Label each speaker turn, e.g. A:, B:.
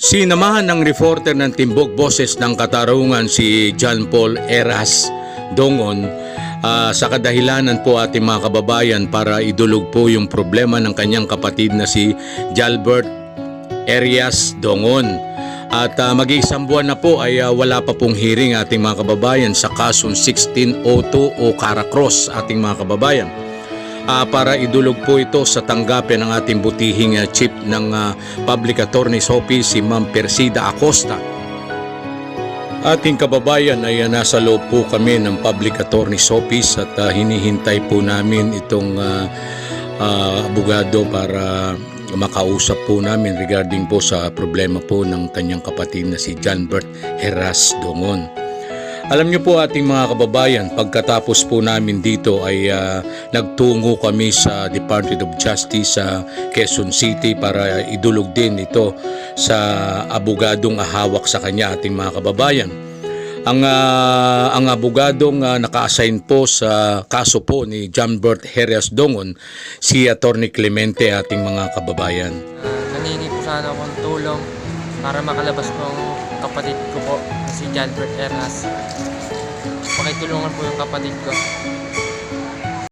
A: Sinamahan ng reporter ng Timbog Boses ng Katarungan si John Paul Eras Dongon sa kadahilanan po ating mga kababayan para idulog po yung problema ng kanyang kapatid na si Jalbert Arias Dongon. At mag-iisang buwan na po ay wala pa pong hearing ating mga kababayan sa kasong 1602 o Caracross ating mga kababayan. Para idulog po ito sa tanggapan ng ating butihing chief ng Public Attorney's Office, si Ma'am Persida Acosta. Ating kababayan ay nasa loob po kami ng Public Attorney's Office at hinihintay po namin itong abogado para makausap po namin regarding po sa problema po ng kanyang kapatid na si Jalbert Arias Dongon. Alam niyo po ating mga kababayan, pagkatapos po namin dito ay nagtungo kami sa Department of Justice sa Quezon City para idulog din ito sa abogadong hawak sa kanya ating mga kababayan. Ang abogadong naka-assign po sa kaso po ni Jalbert Arias Dongon, si Attorney Clemente ating mga kababayan.
B: Nangingi po sana akong tulong para makalabas po ang kapatid ko po, si Jalbert Arias. Pakitulungan po yung kapatid ko.